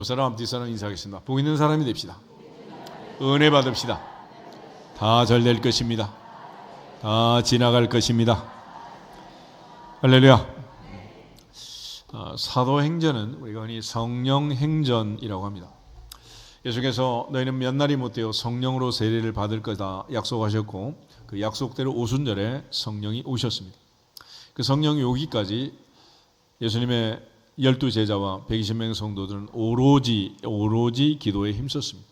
앞사람 뒷사람 인사하겠습니다. 복 있는 사람이 됩시다. 은혜 받읍시다. 다 잘 될 것입니다. 다 지나갈 것입니다. 할렐루야. 사도행전은 우리가 흔히 성령행전이라고 합니다. 예수께서 너희는 몇 날이 못되어 성령으로 세례를 받을 거다 약속하셨고, 그 약속대로 오순절에 성령이 오셨습니다. 그 성령이 오기까지 예수님의 12제자와 120명 성도들은 오로지 기도에 힘썼습니다.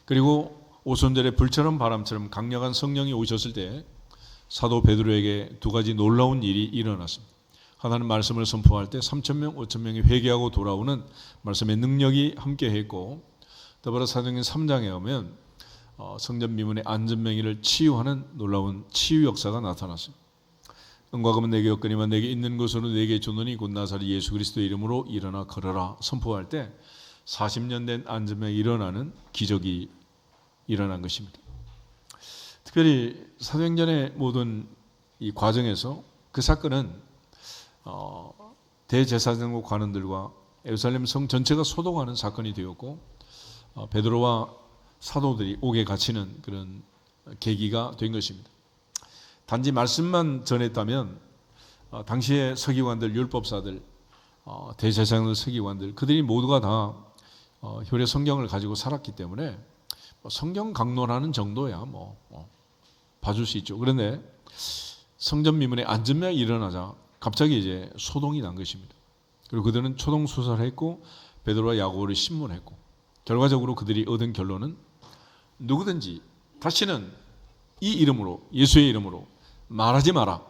그리고 오순절에 불처럼 바람처럼 강력한 성령이 오셨을 때 사도 베드로에게 두 가지 놀라운 일이 일어났습니다. 하나는 말씀을 선포할 때 3,000명, 5,000명이 회개하고 돌아오는 말씀의 능력이 함께했고, 더불어 사도행전 3장에 오면 성전 미문의 안전병이를 치유하는 놀라운 치유 역사가 나타났습니다. 은과 금은 내게 없거니와 내게 있는 것으로 내게 주노니 곧 나사렛 예수 그리스도의 이름으로 일어나 걸어라 선포할 때 40년 된 안전병이 일어나는 기적이 일어난 것입니다. 특별히 사도행전의 모든 이 과정에서 그 사건은 대제사장국 관원들과 예루살렘 성 전체가 소동하는 사건이 되었고, 베드로와 사도들이 옥에 갇히는 그런 계기가 된 것입니다. 단지 말씀만 전했다면 당시의 서기관들, 율법사들, 대제사장들, 서기관들 그들이 모두가 다 혈의 성경을 가지고 살았기 때문에 성경 강론하는 정도야 봐줄 수 있죠. 그런데 성전 미문에 안전병이 일어나자 갑자기 이제 소동이 난 것입니다. 그리고 그들은 초동 수사를 했고 베드로와 야고보를 신문했고, 결과적으로 그들이 얻은 결론은 누구든지 다시는 이 이름으로, 예수의 이름으로 말하지 마라,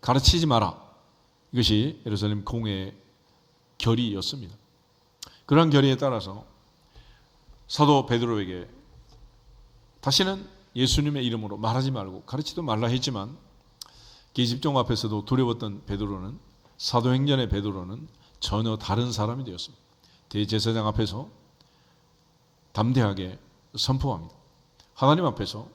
가르치지 마라. 이것이 예루살렘 공회의 결의였습니다. 그러한 결의에 따라서 사도 베드로에게 다시는 예수님의 이름으로 말하지 말고 가르치도 말라 했지만, 계집종 앞에서도 두려웠던 베드로는, 사도행전의 베드로는 전혀 다른 사람이 되었습니다. 대제사장 앞에서 담대하게 선포합니다. 하나님 앞에서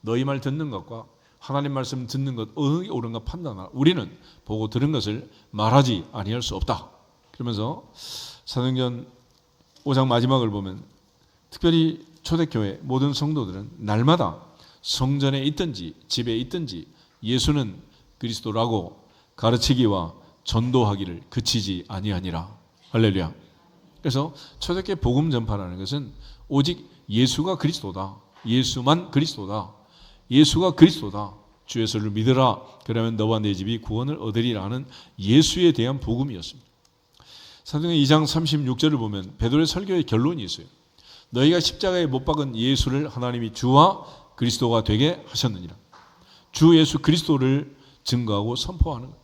너희 말 듣는 것과 하나님 말씀 듣는 것 어느 게 옳은가 판단하라. 우리는 보고 들은 것을 말하지 아니할 수 없다. 그러면서 사도행전 5장 마지막을 보면 특별히 초대교회 모든 성도들은 날마다 성전에 있든지 집에 있든지 예수는 그리스도라고 가르치기와 전도하기를 그치지 아니하니라. 할렐루야. 그래서 초대교회 복음 전파라는 것은 오직 예수가 그리스도다, 예수만 그리스도다, 예수가 그리스도다, 주 예수를 믿으라, 그러면 너와 내 집이 구원을 얻으리라는 예수에 대한 복음이었습니다. 사도행전 2장 36절을 보면 베드로의 설교의 결론이 있어요. 너희가 십자가에 못 박은 예수를 하나님이 주와 그리스도가 되게 하셨느니라. 주 예수 그리스도를 증거하고 선포하는 거예요.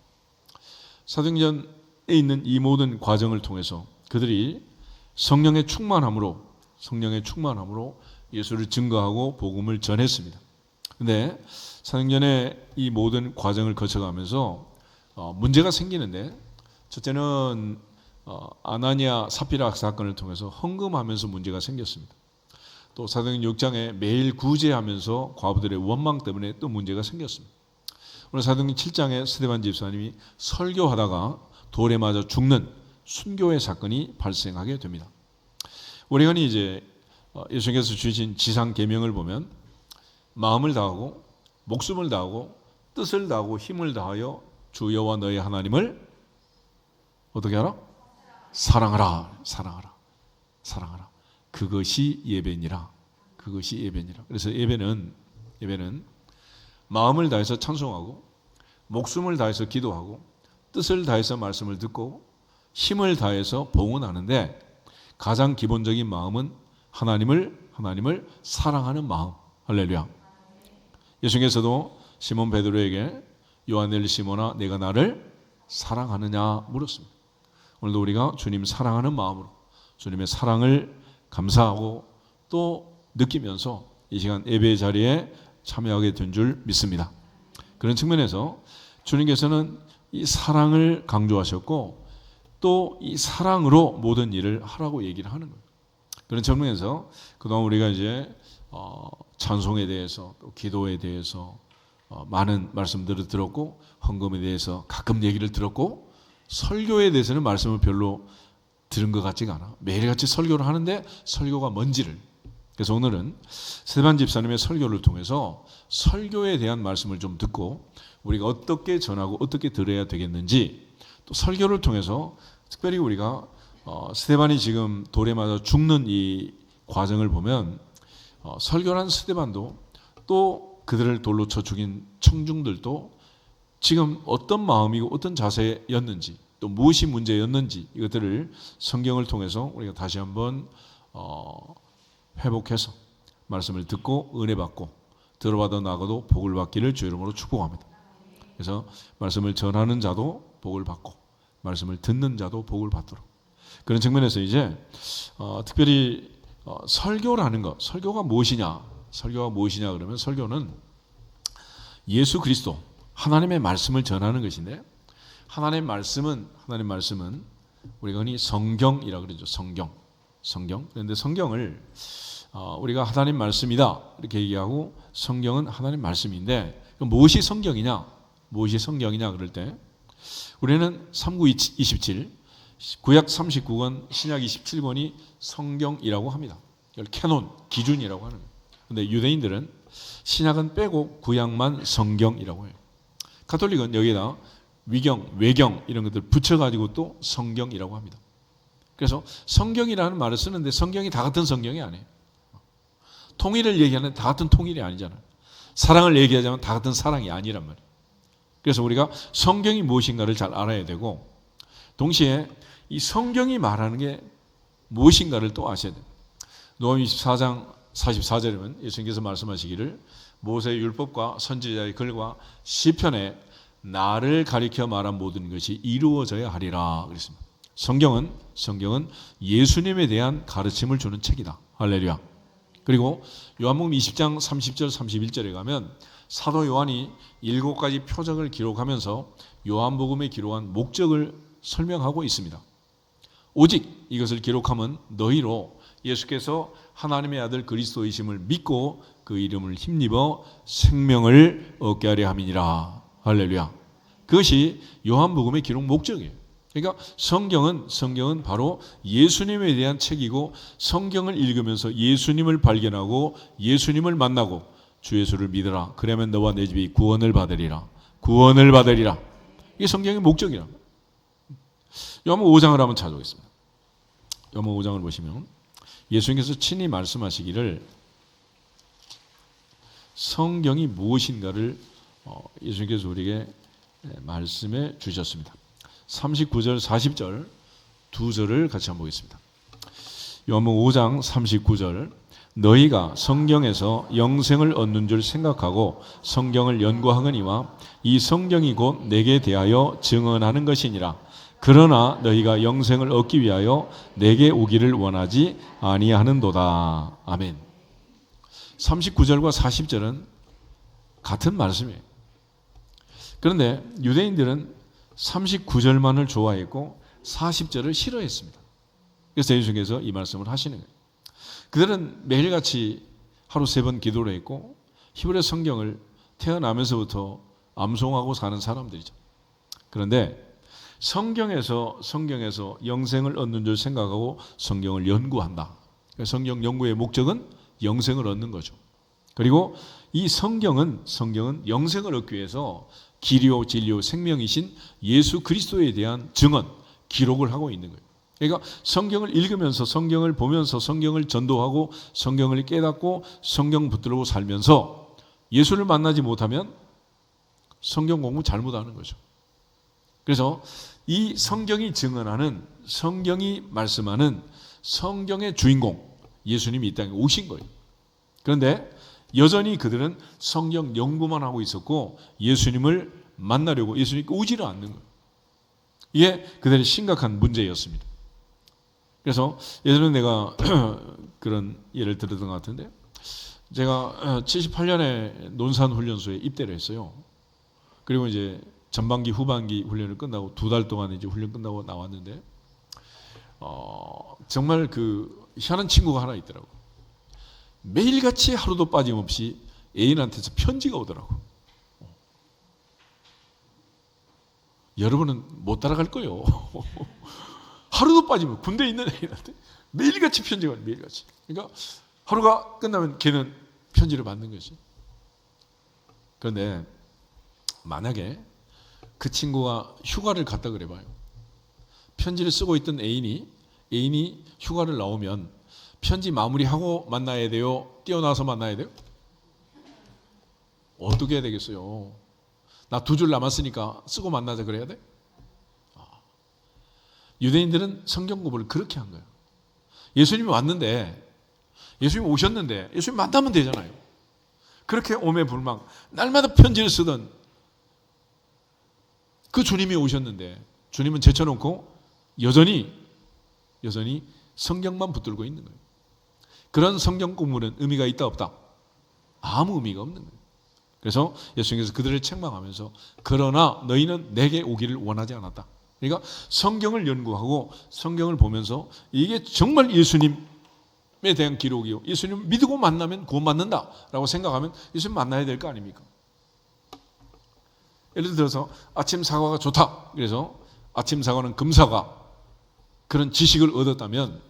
사도행전에 있는 이 모든 과정을 통해서 그들이 성령의 충만함으로 예수를 증거하고 복음을 전했습니다. 그런데 사도행전의 이 모든 과정을 거쳐가면서 문제가 생기는데, 첫째는 아나니아 삽비라 사건을 통해서 헌금하면서 문제가 생겼습니다. 또 사도행전 6장에 매일 구제하면서 과부들의 원망 때문에 또 문제가 생겼습니다. 오늘 사도행전 7장에 스데반 집사님이 설교하다가 돌에 맞아 죽는 순교의 사건이 발생하게 됩니다. 우리가 이제 예수님께서 주신 지상 계명을 보면 마음을 다하고 목숨을 다하고 뜻을 다하고 힘을 다하여 주 여호와 너희 하나님을 어떻게 하라? 사랑하라. 그것이 예배니라. 그래서 예배는 마음을 다해서 찬송하고 목숨을 다해서 기도하고 뜻을 다해서 말씀을 듣고 힘을 다해서 봉헌하는데, 가장 기본적인 마음은 하나님을 사랑하는 마음. 할렐루야. 예수님께서도 시몬 베드로에게 요한엘 시몬아 내가 나를 사랑하느냐 물었습니다. 오늘도 우리가 주님 사랑하는 마음으로 주님의 사랑을 감사하고 또 느끼면서 이 시간 예배의 자리에 참여하게 된 줄 믿습니다. 그런 측면에서 주님께서는 이 사랑을 강조하셨고 또 이 사랑으로 모든 일을 하라고 얘기를 하는 거예요. 그런 측면에서 그동안 우리가 이제 찬송에 대해서 또 기도에 대해서 많은 말씀들을 들었고, 헌금에 대해서 가끔 얘기를 들었고, 설교에 대해서는 말씀을 별로 들은 것 같지가 않아. 매일같이 설교를 하는데 설교가 뭔지를. 그래서 오늘은 스테반 집사님의 설교를 통해서 설교에 대한 말씀을 좀 듣고 우리가 어떻게 전하고 어떻게 들어야 되겠는지, 또 설교를 통해서 특별히 우리가 스테반이 지금 돌에 맞아 죽는 이 과정을 보면 설교한 스테반도 또 그들을 돌로 쳐 죽인 청중들도 지금 어떤 마음이고 어떤 자세였는지, 또 무엇이 문제였는지, 이것들을 성경을 통해서 우리가 다시 한번 회복해서 말씀을 듣고 은혜 받고 들어받아 나가도 복을 받기를 주 이름으로 축복합니다. 그래서 말씀을 전하는 자도 복을 받고 말씀을 듣는 자도 복을 받도록, 그런 측면에서 이제 특별히 설교라는 것, 설교가 무엇이냐 그러면 설교는 예수 그리스도 하나님의 말씀을 전하는 것인데, 하나님의 말씀은 우리가 흔히 성경이라고 그러죠. 성경. 그런데 성경을 우리가 하나님 말씀이다 이렇게 얘기하고, 성경은 하나님 말씀인데 그럼 무엇이 성경이냐 그럴 때 우리는 3927 구약 39권 신약 27권이 성경이라고 합니다. 이걸 캐논, 기준이라고 하는 거예요. 그런데 유대인들은 신약은 빼고 구약만 성경이라고 해요. 가톨릭은 여기에다 위경, 외경 이런 것들 붙여가지고 또 성경이라고 합니다. 그래서 성경이라는 말을 쓰는데 성경이 다 같은 성경이 아니에요. 통일을 얘기하는 다 같은 통일이 아니잖아요. 사랑을 얘기하자면 다 같은 사랑이 아니란 말이에요. 그래서 우리가 성경이 무엇인가를 잘 알아야 되고, 동시에 이 성경이 말하는 게 무엇인가를 또 아셔야 돼요. 누가복음 24장 44절이면 예수님께서 말씀하시기를 모세의 율법과 선지자의 글과 시편에 나를 가리켜 말한 모든 것이 이루어져야 하리라 그랬습니다. 성경은 예수님에 대한 가르침을 주는 책이다. 할렐루야. 그리고 요한복음 20장 30절 31절에 가면 사도 요한이 7가지 표적을 기록하면서 요한복음에 기록한 목적을 설명하고 있습니다. 오직 이것을 기록함은 너희로 예수께서 하나님의 아들 그리스도이심을 믿고 그 이름을 힘입어 생명을 얻게 하려 함이니라. 할렐루야. 그것이 요한복음의 기록 목적이에요. 그러니까 성경은 바로 예수님에 대한 책이고, 성경을 읽으면서 예수님을 발견하고 예수님을 만나고 주 예수를 믿으라. 그러면 너와 내 집이 구원을 받으리라. 이게 성경의 목적이라. 요한복음 5장을 한번 찾아보겠습니다. 요한복음 5장을 보시면 예수님께서 친히 말씀하시기를 성경이 무엇인가를 예수님께서 우리에게 말씀해 주셨습니다. 39절 40절 두 절을 같이 한번 보겠습니다. 요한복음 5장 39절 너희가 성경에서 영생을 얻는 줄 생각하고 성경을 연구하거니와 이 성경이 곧 내게 대하여 증언하는 것이니라. 그러나 너희가 영생을 얻기 위하여 내게 오기를 원하지 아니하는도다. 아멘. 39절과 40절은 같은 말씀이에요. 그런데 유대인들은 39절만을 좋아했고 40절을 싫어했습니다. 그래서 예수님께서 이 말씀을 하시는 거예요. 그들은 매일같이 하루 3번 기도를 했고 히브리 성경을 태어나면서부터 암송하고 사는 사람들이죠. 그런데 성경에서 영생을 얻는 줄 생각하고 성경을 연구한다. 성경 연구의 목적은 영생을 얻는 거죠. 그리고 이 성경은 영생을 얻기 위해서 길이요 진리요 생명이신 예수 그리스도에 대한 증언, 기록을 하고 있는 거예요. 그러니까 성경을 읽으면서 성경을 보면서 성경을 전도하고 성경을 깨닫고 성경 붙들고 살면서 예수를 만나지 못하면 성경 공부 잘못하는 거죠. 그래서 이 성경이 증언하는, 성경이 말씀하는 성경의 주인공 예수님이 이 땅에 오신 거예요. 그런데 여전히 그들은 성경 연구만 하고 있었고 예수님을 만나려고 예수님께 오지를 않는 거예요. 이게 그들의 심각한 문제였습니다. 그래서 예전에 내가 그런 예를 들었던 것 같은데, 제가 78년에 논산훈련소에 입대를 했어요. 그리고 이제 전반기 후반기 훈련을 끝나고 2달 동안 이제 훈련 끝나고 나왔는데 정말 그 희한한 친구가 하나 있더라고. 매일같이 하루도 빠짐없이 애인한테서 편지가 오더라고. 여러분은 못 따라갈 거예요. 하루도 빠지면 군대에 있는 애인한테 매일같이 편지가 와요. 매일같이. 그러니까 하루가 끝나면 걔는 편지를 받는 것이. 그런데 만약에 그 친구가 휴가를 갔다 그래 봐요. 편지를 쓰고 있던 애인이 휴가를 나오면 편지 마무리하고 만나야 돼요? 뛰어나서 만나야 돼요? 어떻게 해야 되겠어요? 나 2줄 남았으니까 쓰고 만나자 그래야 돼? 유대인들은 성경 공부를 그렇게 한 거예요. 예수님이 왔는데, 예수님이 오셨는데 예수님 만나면 되잖아요. 그렇게 오매불망 날마다 편지를 쓰던 그 주님이 오셨는데 주님은 제쳐놓고 여전히 성경만 붙들고 있는 거예요. 그런 성경 공부는 의미가 있다 없다? 아무 의미가 없는 거예요. 그래서 예수님께서 그들을 책망하면서 그러나 너희는 내게 오기를 원하지 않았다. 그러니까 성경을 연구하고 성경을 보면서 이게 정말 예수님에 대한 기록이요, 예수님 믿고 만나면 구원받는다 라고 생각하면 예수님 만나야 될 거 아닙니까? 예를 들어서 아침 사과가 좋다, 그래서 아침 사과는 금사과, 그런 지식을 얻었다면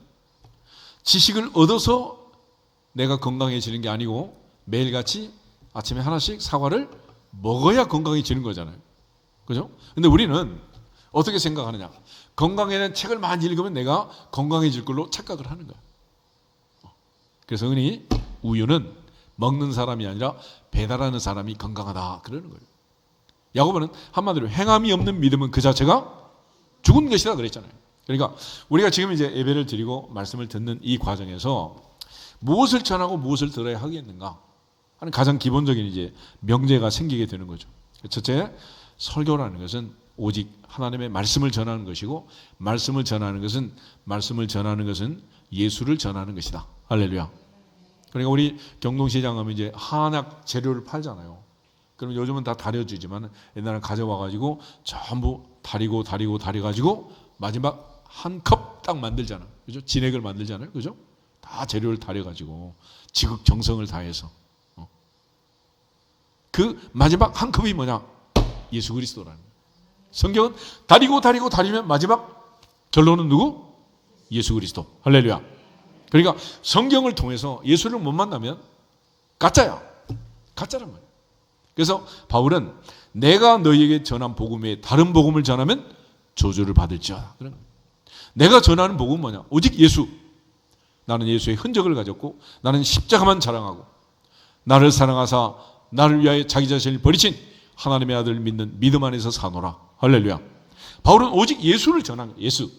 지식을 얻어서 내가 건강해지는 게 아니고 매일같이 아침에 하나씩 사과를 먹어야 건강해지는 거잖아요. 그죠? 근데 우리는 어떻게 생각하느냐? 건강에 대한 책을 많이 읽으면 내가 건강해질 걸로 착각을 하는 거야. 그래서 흔히 우유는 먹는 사람이 아니라 배달하는 사람이 건강하다 그러는 거예요. 야고보는 한마디로 행함이 없는 믿음은 그 자체가 죽은 것이다 그랬잖아요. 그러니까 우리가 지금 이제 예배를 드리고 말씀을 듣는 이 과정에서 무엇을 전하고 무엇을 들어야 하겠는가 하는 가장 기본적인 이제 명제가 생기게 되는 거죠. 첫째, 설교라는 것은 오직 하나님의 말씀을 전하는 것이고 말씀을 전하는 것은 예수를 전하는 것이다. 할렐루야. 그러니까 우리 경동시장 가면 이제 한약 재료를 팔잖아요. 그럼 요즘은 다 다려주지만 옛날에 가져와가지고 전부 다려가지고 마지막 한 컵 딱 만들잖아. 그죠? 진액을 만들잖아요. 그죠? 다 재료를 다려가지고 지극정성을 다해서. 그 마지막 한 컵이 뭐냐? 예수 그리스도라는 거예요. 성경은 다리면 마지막 결론은 누구? 예수 그리스도. 할렐루야. 그러니까 성경을 통해서 예수를 못 만나면 가짜란 말이에요. 그래서 바울은 내가 너희에게 전한 복음 외에 다른 복음을 전하면 저주를 받을지어다. 그런 거예요. 내가 전하는 복음은 뭐냐? 오직 예수. 나는 예수의 흔적을 가졌고 나는 십자가만 자랑하고 나를 사랑하사 나를 위하여 자기 자신을 버리신 하나님의 아들을 믿는 믿음 안에서 사노라. 할렐루야. 바울은 오직 예수를 전한 거예요. 예수.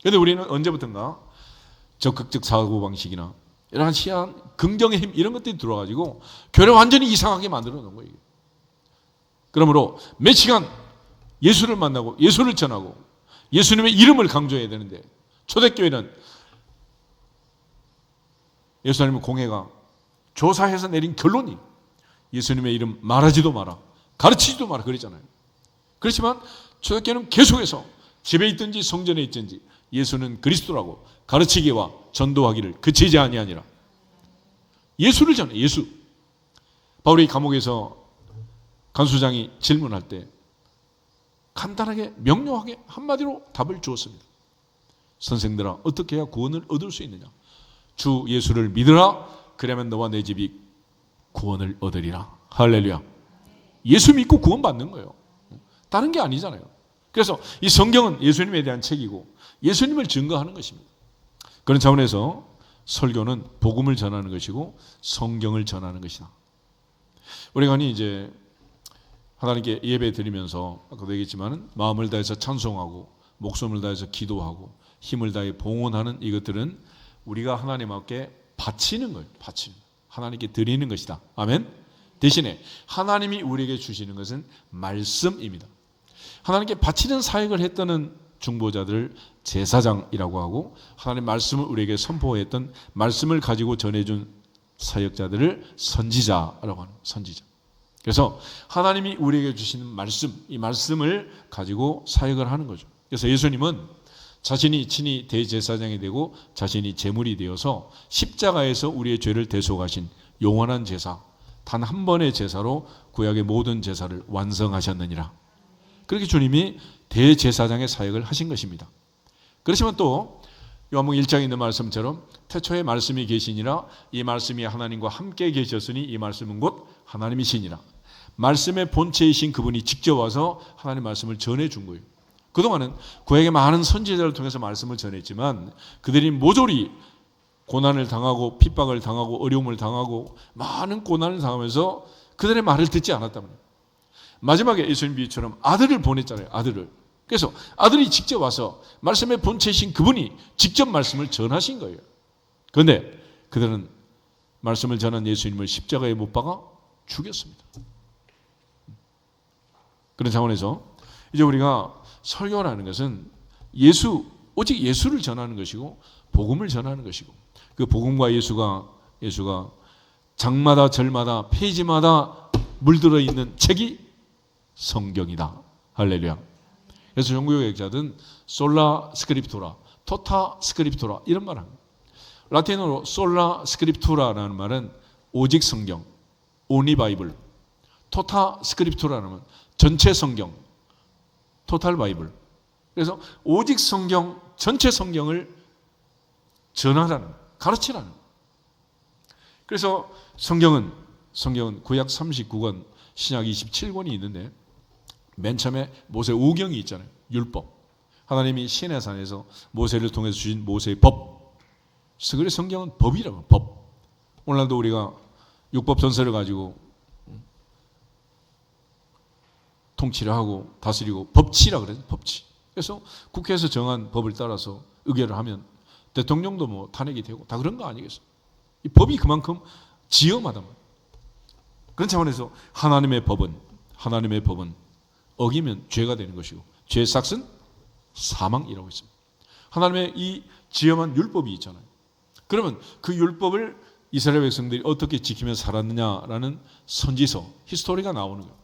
그런데 우리는 언제부턴가 적극적 사고방식이나 이러한 희한 긍정의 힘 이런 것들이 들어와가지고 교회를 완전히 이상하게 만들어 놓은 거예요. 그러므로 몇 시간 예수를 만나고 예수를 전하고 예수님의 이름을 강조해야 되는데 초대교회는 예수님의 공회가 조사해서 내린 결론이 예수님의 이름 말하지도 마라, 가르치지도 마라 그랬잖아요. 그렇지만 초대교회는 계속해서 집에 있든지 성전에 있든지 예수는 그리스도라고 가르치기와 전도하기를 그치지 아니하니라. 예수를 전해. 예수. 바울이 감옥에서 간수장이 질문할 때 간단하게 명료하게 한마디로 답을 주었습니다. 선생들아, 어떻게 해야 구원을 얻을 수 있느냐? 주 예수를 믿으라. 그러면 너와 내 집이 구원을 얻으리라. 할렐루야. 예수 믿고 구원받는 거예요. 다른 게 아니잖아요. 그래서 이 성경은 예수님에 대한 책이고 예수님을 증거하는 것입니다. 그런 차원에서 설교는 복음을 전하는 것이고 성경을 전하는 것이다. 우리가 이제 하나님께 예배 드리면서 아까도 얘기했지만 마음을 다해서 찬송하고 목숨을 다해서 기도하고 힘을 다해 봉헌하는 이것들은 우리가 하나님 앞에 바치는 거예요. 바치는. 하나님께 드리는 것이다. 아멘. 대신에 하나님이 우리에게 주시는 것은 말씀입니다. 하나님께 바치는 사역을 했던 중보자들을 제사장이라고 하고 하나님의 말씀을 우리에게 선포했던 말씀을 가지고 전해준 사역자들을 선지자라고 하는 선지자. 그래서 하나님이 우리에게 주시는 말씀, 이 말씀을 가지고 사역을 하는 거죠. 그래서 예수님은 자신이 친히 대제사장이 되고 자신이 제물이 되어서 십자가에서 우리의 죄를 대속하신 영원한 제사, 단 한 번의 제사로 구약의 모든 제사를 완성하셨느니라. 그렇게 주님이 대제사장의 사역을 하신 것입니다. 그렇지만 또 요한복음 1장에 있는 말씀처럼 태초에 말씀이 계시니라 이 말씀이 하나님과 함께 계셨으니 이 말씀은 곧 하나님이시니라. 말씀의 본체이신 그분이 직접 와서 하나님의 말씀을 전해준 거예요. 그동안은 구약의 많은 선지자를 통해서 말씀을 전했지만 그들이 모조리 고난을 당하고 핍박을 당하고 어려움을 당하고 많은 고난을 당하면서 그들의 말을 듣지 않았단 말이에요. 마지막에 예수님 비유처럼 아들을 보냈잖아요. 아들을. 그래서 아들이 직접 와서 말씀의 본체이신 그분이 직접 말씀을 전하신 거예요. 그런데 그들은 말씀을 전한 예수님을 십자가에 못 박아 죽였습니다. 그런 차원에서 이제 우리가 설교라는 것은 오직 예수를 전하는 것이고 복음을 전하는 것이고 그 복음과 예수가 장마다 절마다 페이지마다 물들어 있는 책이 성경이다. 할렐루야. 그래서 종교개혁자들은 솔라 스크립투라, 토타 스크립투라 이런 말을 합니다. 라틴어로 솔라 스크립투라라는 말은 오직 성경, 오니 바이블. 토타 스크립투라는 말은 전체 성경, 토탈 바이블. 그래서 오직 성경, 전체 성경을 전하라는, 가르치라는. 그래서 성경은 구약 39권, 신약 27권이 있는데 맨 처음에 모세 오경이 있잖아요. 율법. 하나님이 시내산에서 모세를 통해서 주신 모세의 법. 그래서 성경은 법이라고, 법. 오늘날도 우리가 율법 전서를 가지고 통치를 하고 다스리고 법치라 그래요. 법치. 그래서 국회에서 정한 법을 따라서 의결을 하면 대통령도 뭐 탄핵이 되고 다 그런 거 아니겠어요? 이 법이 그만큼 지엄하단 말이에요. 그런 차원에서 하나님의 법은 어기면 죄가 되는 것이고 죄의 삭은 사망이라고 했습니다. 하나님의 이 지엄한 율법이 있잖아요. 그러면 그 율법을 이스라엘 백성들이 어떻게 지키며 살았느냐라는 선지서, 히스토리가 나오는 거예요.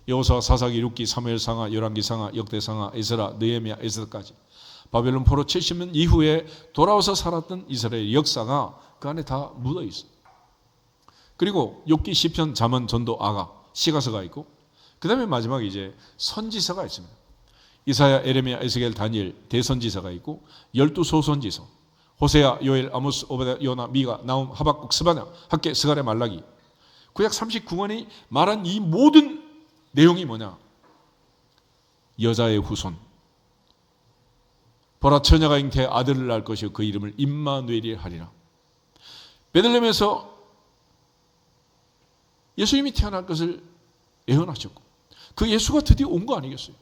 여호수아, 사사기, 룻기, 사무엘상하, 열왕기상하, 역대상하, 에스라, 느헤미야, 에스더까지 바벨론 포로 70년 이후에 돌아와서 살았던 이스라엘 역사가 그 안에 다 묻어 있어요. 그리고 욥기, 시편, 잠언, 전도, 아가, 시가서가 있고 그 다음에 마지막에 이제 선지서가 있습니다. 이사야, 에레미야, 에스겔, 다니엘, 대선지서가 있고 12소선지서, 호세아, 요엘, 아모스, 오베냐, 요나, 미가, 나움, 하박국, 스바냐, 학개, 스가랴, 말라기. 구약 39권이 말한 이 모든 내용이 뭐냐? 여자의 후손. 보라, 처녀가 잉태해 아들을 낳을 것이요 그 이름을 임마누엘이 하리라. 베들레헴에서 예수님이 태어날 것을 예언하셨고 그 예수가 드디어 온 거 아니겠어요?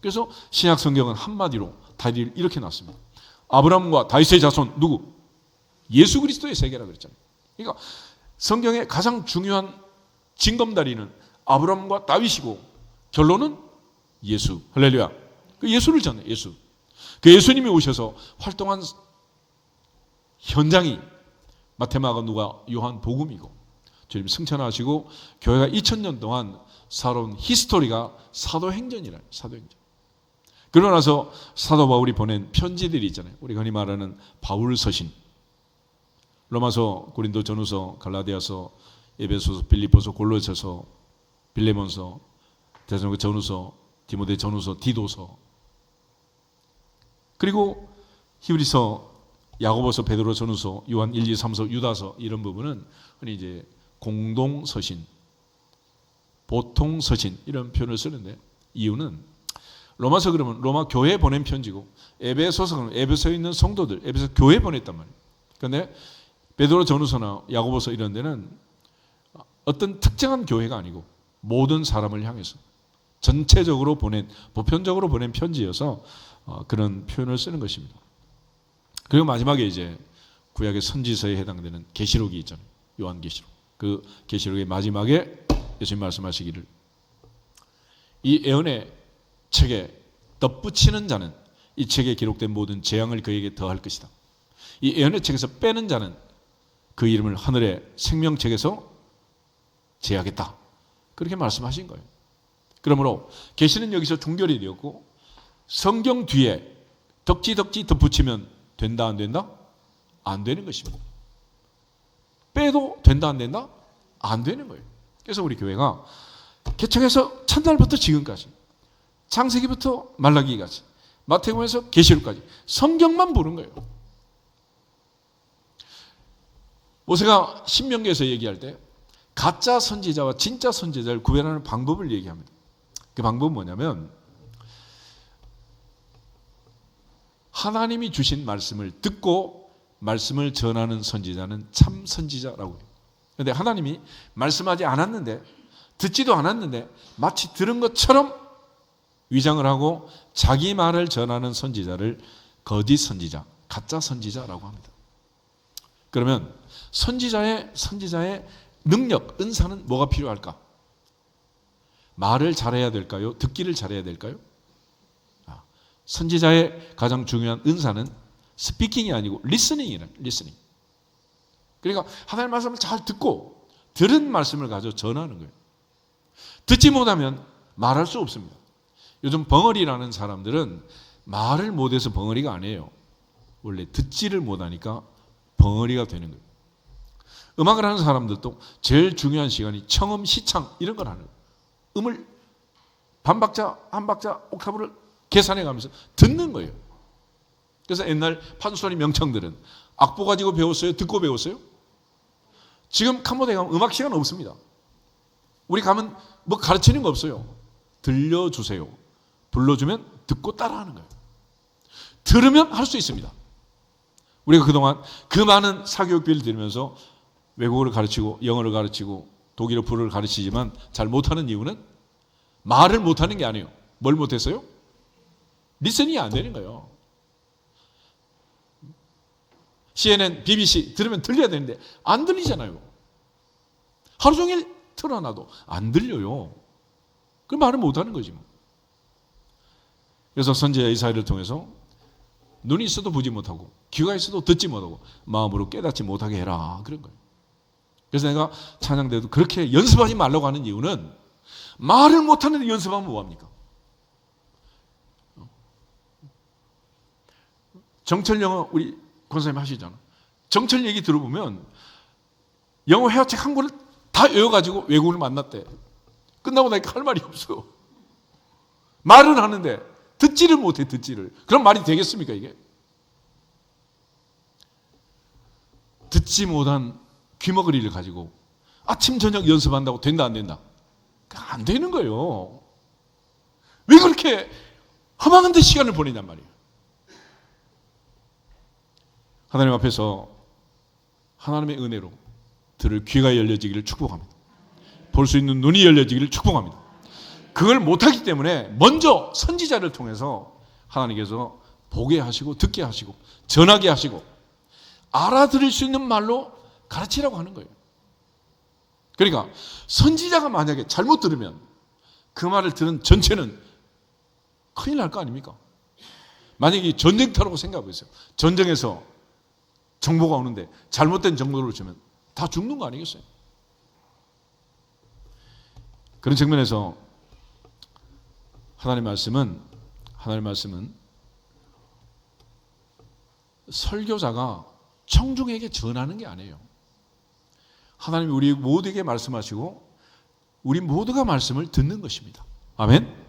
그래서 신약 성경은 한마디로 다리를 이렇게 놨습니다. 아브라함과 다윗의 자손 누구? 예수 그리스도의 세계라 그랬잖아요. 그러니까 성경의 가장 중요한 징검다리는 아브라함과 다윗이고 결론은 예수. 할렐루야. 그 예수를 전해. 예수. 그 예수님이 오셔서 활동한 현장이 마태마가, 누가, 요한 복음이고 주님 승천하시고 교회가 2000년 동안 살아온 히스토리가 사도행전이라요. 사도행전. 그러고 나서 사도 바울이 보낸 편지들이 있잖아요. 우리가 흔히 말하는 바울 서신. 로마서, 고린도 전후서, 갈라디아서, 에베소서, 빌립보서, 골로새서, 빌레몬서, 데살로니가 전후서, 디모데 전후서, 디도서. 그리고 히브리서, 야고보서, 베드로 전후서, 요한 1, 2, 3서, 유다서 이런 부분은 흔히 이제 공동 서신, 보통 서신 이런 표현을 쓰는데 이유는 로마서 그러면 로마 교회에 보낸 편지고 에베소서 그러면 에베소에 있는 성도들, 에베소 교회에 보냈단 말이에요. 그런데 베드로 전후서나 야고보서 이런 데는 어떤 특정한 교회가 아니고 모든 사람을 향해서 전체적으로 보편적으로 보낸 편지여서 그런 표현을 쓰는 것입니다. 그리고 마지막에 이제 구약의 선지서에 해당되는 계시록이 있잖아요. 요한계시록. 그 계시록의 마지막에 예수님 말씀하시기를 이 예언의 책에 덧붙이는 자는 이 책에 기록된 모든 재앙을 그에게 더할 것이다. 이 예언의 책에서 빼는 자는 그 이름을 하늘의 생명책에서 제하겠다. 그렇게 말씀하신 거예요. 그러므로 계시는 여기서 종결이 되었고 성경 뒤에 덕지 덧붙이면 된다 안 된다? 안 되는 것입니다. 빼도 된다 안 된다? 안 되는 거예요. 그래서 우리 교회가 개척해서 첫날부터 지금까지 창세기부터 말라기까지 마태복음에서 계시록까지 성경만 보는 거예요. 모세가 신명기에서 얘기할 때 가짜 선지자와 진짜 선지자를 구별하는 방법을 얘기합니다. 그 방법은 뭐냐면 하나님이 주신 말씀을 듣고 말씀을 전하는 선지자는 참 선지자라고 해요. 그런데 하나님이 말씀하지 않았는데 듣지도 않았는데 마치 들은 것처럼 위장을 하고 자기 말을 전하는 선지자를 거짓 선지자, 가짜 선지자라고 합니다. 그러면 선지자의 능력, 은사는 뭐가 필요할까? 말을 잘해야 될까요? 듣기를 잘해야 될까요? 선지자의 가장 중요한 은사는 스피킹이 아니고 리스닝이란 리스닝. 그러니까 하나님의 말씀을 잘 듣고 들은 말씀을 가지고 전하는 거예요. 듣지 못하면 말할 수 없습니다. 요즘 벙어리라는 사람들은 말을 못해서 벙어리가 아니에요. 원래 듣지를 못하니까 벙어리가 되는 거예요. 음악을 하는 사람들도 제일 중요한 시간이 청음, 시창 이런 걸 하는 거예요. 음을 반박자, 한박자, 옥타브를 계산해 가면서 듣는 거예요. 그래서 옛날 판소리 명창들은 악보 가지고 배웠어요? 듣고 배웠어요? 지금 캄보디아 가면 음악 시간 없습니다. 우리 가면 뭐 가르치는 거 없어요. 들려주세요. 불러주면 듣고 따라하는 거예요. 들으면 할 수 있습니다. 우리가 그동안 그 많은 사교육비를 들으면서 외국어를 가르치고 영어를 가르치고 독일어, 불어를 가르치지만 잘 못하는 이유는 말을 못하는 게 아니에요. 뭘 못했어요? 리스닝이 안 되는 거예요. CNN, BBC 들으면 들려야 되는데 안 들리잖아요. 하루 종일 틀어놔도 안 들려요. 그 말을 못하는 거지 뭐. 그래서 선지자 이사야를 통해서 눈이 있어도 보지 못하고 귀가 있어도 듣지 못하고 마음으로 깨닫지 못하게 해라 그런 거예요. 그래서 내가 찬양대도 그렇게 연습하지 말라고 하는 이유는 말을 못하는데 연습하면 뭐합니까? 정철 영어 우리 권사님 하시잖아. 정철 얘기 들어보면 영어 회화책 한 권을 다 외워가지고 외국인을 만났대. 끝나고 나니까 할 말이 없어요. 말은 하는데 듣지를 못해. 듣지를. 그럼 말이 되겠습니까 이게? 듣지 못한 귀머거리를 가지고 아침 저녁 연습한다고 된다 안 된다? 안 되는 거예요. 왜 그렇게 허망한 데 시간을 보내냔 말이에요. 하나님 앞에서 하나님의 은혜로 들을 귀가 열려지기를 축복합니다. 볼 수 있는 눈이 열려지기를 축복합니다. 그걸 못하기 때문에 먼저 선지자를 통해서 하나님께서 보게 하시고 듣게 하시고 전하게 하시고 알아들을 수 있는 말로 가르치라고 하는 거예요. 그러니까 선지자가 만약에 잘못 들으면 그 말을 들은 전체는 큰일 날 거 아닙니까? 만약에 전쟁터라고 생각해 보세요. 전쟁에서 정보가 오는데 잘못된 정보를 주면 다 죽는 거 아니겠어요? 그런 측면에서 하나님의 말씀은 설교자가 청중에게 전하는 게 아니에요. 하나님이 우리 모두에게 말씀하시고 우리 모두가 말씀을 듣는 것입니다. 아멘.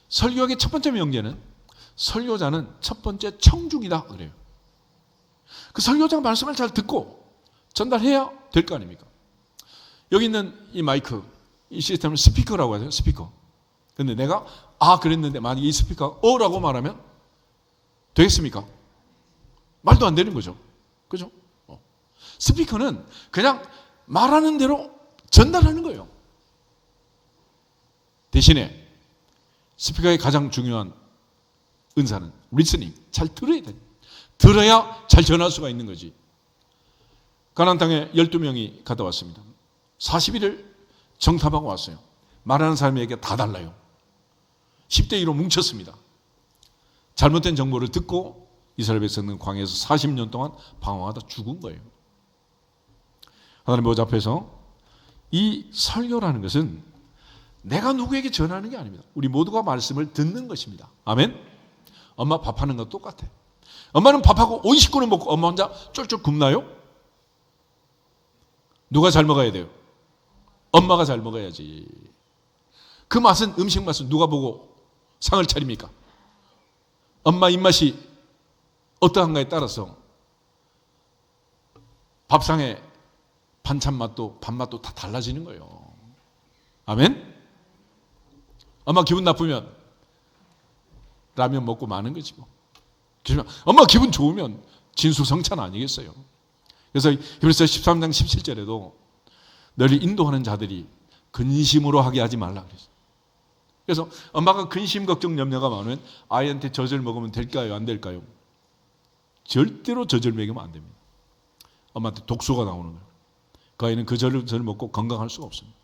설교학의 첫 번째 명제는 설교자는 첫 번째 청중이다 그래요. 그 설교자가 말씀을 잘 듣고 전달해야 될 거 아닙니까? 여기 있는 이 마이크, 이 시스템을 스피커라고 하죠. 스피커. 근데 내가 그랬는데 만약에 이 스피커가 라고 말하면 되겠습니까? 말도 안 되는 거죠. 그죠? 스피커는 그냥 말하는 대로 전달하는 거예요. 대신에 스피커의 가장 중요한 은사는 리스닝, 잘 들어야 돼. 들어야 잘 전할 수가 있는 거지. 가나안 땅에 12명이 갔다 왔습니다. 40일을 정탐하고 왔어요. 말하는 사람에게 다 달라요. 10대 1로 뭉쳤습니다. 잘못된 정보를 듣고 이스라엘 백성은 광야에서 40년 동안 방황하다 죽은 거예요. 하나님 보좌 앞에서 이 설교라는 것은 내가 누구에게 전하는 게 아닙니다. 우리 모두가 말씀을 듣는 것입니다. 아멘. 엄마 밥하는 거 똑같아. 엄마는 밥하고 온 식구는 먹고 엄마 혼자 쫄쫄 굶나요? 누가 잘 먹어야 돼요? 엄마가 잘 먹어야지. 그 맛은 음식 맛은 누가 보고 상을 차립니까? 엄마 입맛이 어떠한가에 따라서 밥상에 반찬 맛도 밥 맛도 다 달라지는 거예요. 아멘? 엄마 기분 나쁘면 라면 먹고 마는 거지 뭐. 엄마 기분 좋으면 진수성찬 아니겠어요? 그래서 히브리서 13장 17절에도 너를 인도하는 자들이 근심으로 하게 하지 말라 그랬어요. 그래서 엄마가 근심, 걱정, 염려가 많으면 아이한테 젖을 먹으면 될까요? 안 될까요? 절대로 젖을 먹이면 안 됩니다. 엄마한테 독소가 나오는 거예요. 그 아이는 그 젖을 먹고 건강할 수가 없습니다.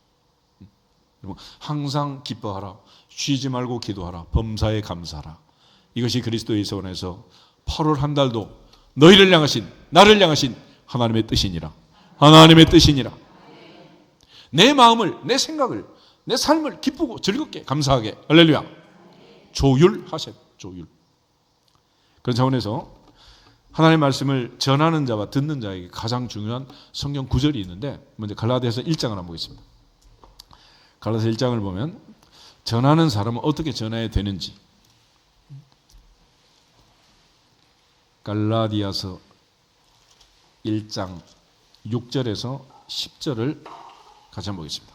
항상 기뻐하라. 쉬지 말고 기도하라. 범사에 감사하라. 이것이 그리스도의 소원에서 8월 한 달도 너희를 향하신, 나를 향하신 하나님의 뜻이니라. 하나님의 뜻이니라. 내 마음을, 내 생각을, 내 삶을 기쁘고 즐겁게 감사하게, 할렐루야, 조율하세요. 조율. 그런 차원에서 하나님의 말씀을 전하는 자와 듣는 자에게 가장 중요한 성경 구절이 있는데, 먼저 갈라디아서 1장을 한번 보겠습니다. 갈라디아서 1장을 보면 전하는 사람은 어떻게 전해야 되는지, 갈라디아서 1장 6절에서 10절을 같이 한번 보겠습니다.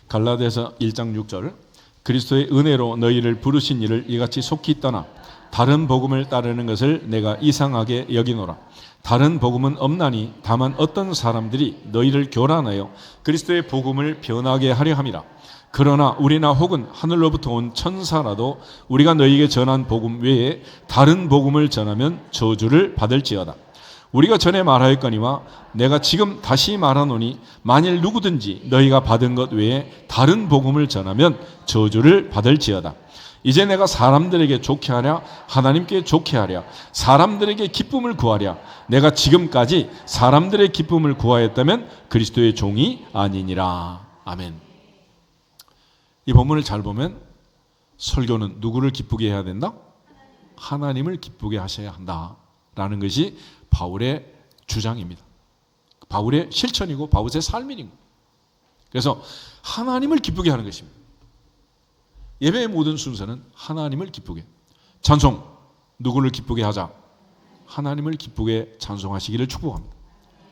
갈라디아서 1장 6절, 그리스도의 은혜로 너희를 부르신 이를 이같이 속히 떠나 다른 복음을 따르는 것을 내가 이상하게 여기노라. 다른 복음은 없나니 다만 어떤 사람들이 너희를 교란하여 그리스도의 복음을 변하게 하려 함이라. 그러나 우리나 혹은 하늘로부터 온 천사라도 우리가 너희에게 전한 복음 외에 다른 복음을 전하면 저주를 받을지어다. 우리가 전에 말하였거니와 내가 지금 다시 말하노니 만일 누구든지 너희가 받은 것 외에 다른 복음을 전하면 저주를 받을지어다. 이제 내가 사람들에게 좋게 하랴 하나님께 좋게 하랴 사람들에게 기쁨을 구하랴 내가 지금까지 사람들의 기쁨을 구하였다면 그리스도의 종이 아니니라. 아멘. 이 본문을 잘 보면 설교는 누구를 기쁘게 해야 된다? 하나님을 기쁘게 하셔야 한다라는 것이 바울의 주장입니다. 바울의 실천이고 바울의 삶이고, 그래서 하나님을 기쁘게 하는 것입니다. 예배의 모든 순서는 하나님을 기쁘게, 찬송 누구를 기쁘게 하자? 하나님을 기쁘게 찬송하시기를 축복합니다.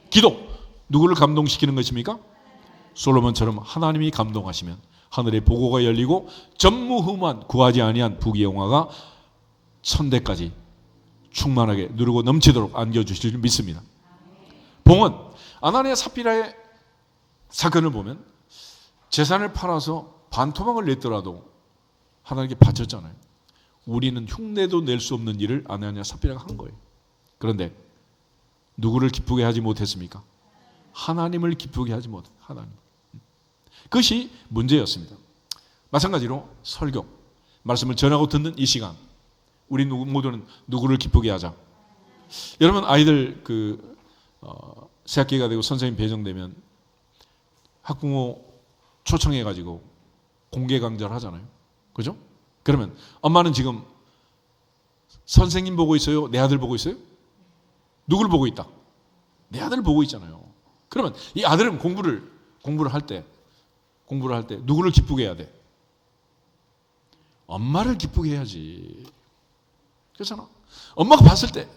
기도 누구를 감동시키는 것입니까? 솔로몬처럼 하나님이 감동하시면 하늘의 보고가 열리고 전무후무한 구하지 아니한 부귀영화가 천대까지 충만하게 누르고 넘치도록 안겨주실 줄 믿습니다. 봉헌, 아나니아 삽비라의 사건을 보면 재산을 팔아서 반토막을 냈더라도 하나님께 바쳤잖아요. 우리는 흉내도 낼 수 없는 일을 아나니아 삽비라가 한 거예요. 그런데 누구를 기쁘게 하지 못했습니까? 하나님을 기쁘게 하지 못했어요. 하나님. 그것이 문제였습니다. 마찬가지로 설교, 말씀을 전하고 듣는 이 시간, 우리 모두는 누구를 기쁘게 하자. 여러분 아이들 새학기가 되고 선생님 배정되면 학부모 초청해가지고 공개 강좌를 하잖아요. 그죠? 그러면 엄마는 지금 선생님 보고 있어요? 내 아들 보고 있어요? 누구를 보고 있다? 내 아들을 보고 있잖아요. 그러면 이 아들은 공부를 할 때 누구를 기쁘게 해야 돼? 엄마를 기쁘게 해야지. 그렇잖아. 엄마가 봤을 때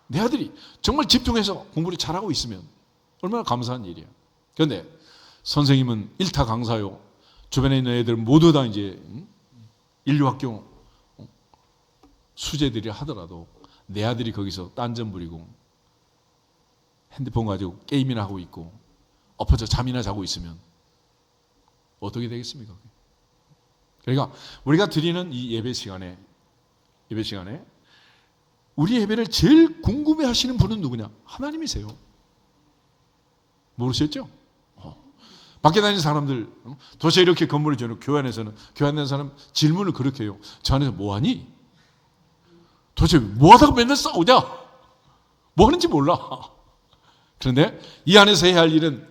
내 아들이 정말 집중해서 공부를 잘하고 있으면 얼마나 감사한 일이야. 그런데 선생님은 일타 강사요. 주변에 있는 애들 모두 다 이제 인류학교 수재들이 하더라도 내 아들이 거기서 딴전 부리고 핸드폰 가지고 게임이나 하고 있고 엎어져 잠이나 자고 있으면 어떻게 되겠습니까? 그러니까 우리가 드리는 이 예배 시간에 우리 예배를 제일 궁금해 하시는 분은 누구냐? 하나님이세요. 모르셨죠? 밖에 다니는 사람들 도대체 이렇게 건물을 지어놓고 교회 안에서는 사람 질문을 그렇게 해요. 저 안에서 뭐하니? 도대체 뭐하다가 맨날 싸우냐? 뭐 하는지 몰라. 그런데 이 안에서 해야 할 일은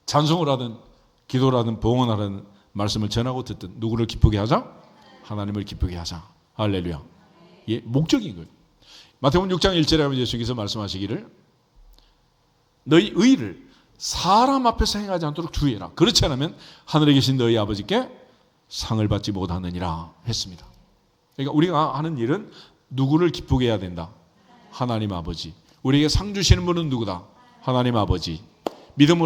찬송을 하든 기도를 하든 봉헌하든 말씀을 전하고 듣든 누구를 기쁘게 하자? 하나님을 기쁘게 하자. 할렐루야. 예, 목적인 거예요. 마태복음 6장 1절에 하면 예수께서 말씀하시기를 너희 의를 사람 앞에서 행하지 않도록 주의해라. 그렇지 않으면 하늘에 계신 너희 아버지께 상을 받지 못하느니라 했습니다. 그러니까 우리가 하는 일은 누구를 기쁘게 해야 된다? 하나님 아버지. 우리에게 상 주시는 분은 누구다? 하나님 아버지. 믿음이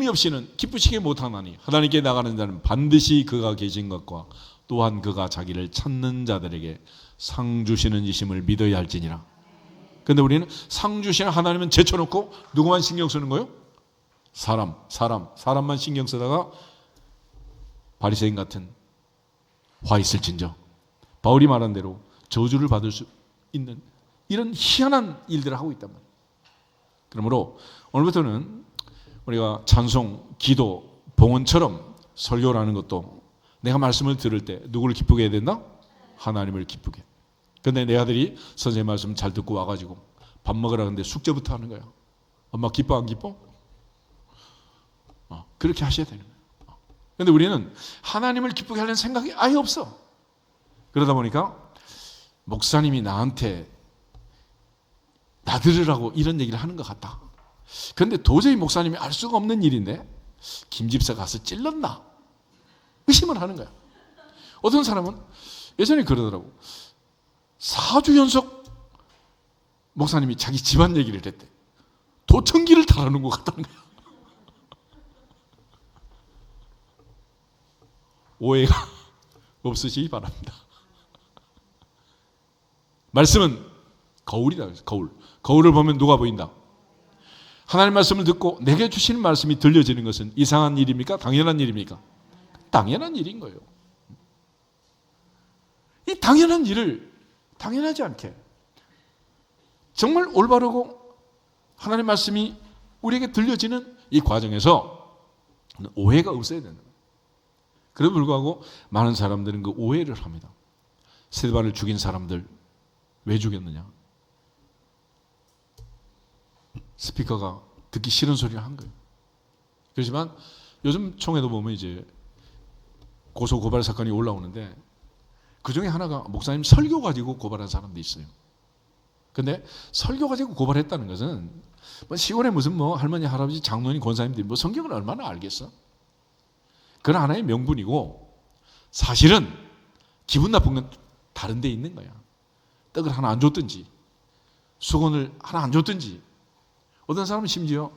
없이는 기쁘시게 못하나니 하나님께 나가는 자는 반드시 그가 계신 것과 또한 그가 자기를 찾는 자들에게 상 주시는 이심을 믿어야 할지니라. 그런데 우리는 상 주시는 하나님은 제쳐놓고 누구만 신경 쓰는 거예요? 사람만 신경 쓰다가 바리새인 같은 화 있을진저 바울이 말한 대로 저주를 받을 수 있는 이런 희한한 일들을 하고 있단 말이에요. 그러므로 오늘부터는 우리가 찬송, 기도, 봉헌처럼 설교를 하는 것도 내가 말씀을 들을 때 누구를 기쁘게 해야 된다? 하나님을 기쁘게. 그런데 내 아들이 선생님 말씀 잘 듣고 와가지고 밥 먹으라 하는데 숙제부터 하는 거야. 엄마 기뻐 안 기뻐? 그렇게 하셔야 되는 거예요. 그런데 우리는 하나님을 기쁘게 하려는 생각이 아예 없어. 그러다 보니까 목사님이 나한테 나들으라고 이런 얘기를 하는 것 같다. 그런데 도저히 목사님이 알 수가 없는 일인데 김 집사 가서 찔렀나? 의심을 하는 거야. 어떤 사람은 예전에 그러더라고. 4주 연속 목사님이 자기 집안 얘기를 했대. 도청기를 달아놓은 것 같다는 거야. 오해가 없으시기 바랍니다. 말씀은 거울이다. 거울을 보면 누가 보인다? 하나님 말씀을 듣고 내게 주시는 말씀이 들려지는 것은 이상한 일입니까? 당연한 일입니까? 당연한 일인 거예요. 이 당연한 일을 당연하지 않게 정말 올바르고 하나님 말씀이 우리에게 들려지는 이 과정에서 오해가 없어야 된다. 그럼에도 불구하고 많은 사람들은 그 오해를 합니다. 스데반을 죽인 사람들 왜 죽였느냐? 스피커가 듣기 싫은 소리를 한 거예요. 그렇지만 요즘 총회도 보면 이제 고소 고발 사건이 올라오는데 그 중에 하나가 목사님 설교 가지고 고발한 사람도 있어요. 근데 설교 가지고 고발했다는 것은 뭐 시골에 무슨 뭐 할머니, 할아버지, 장로님, 권사님들이 뭐 성경을 얼마나 알겠어? 그건 하나의 명분이고 사실은 기분 나쁜 건 다른 데 있는 거야. 떡을 하나 안 줬든지 수건을 하나 안 줬든지 어떤 사람은 심지어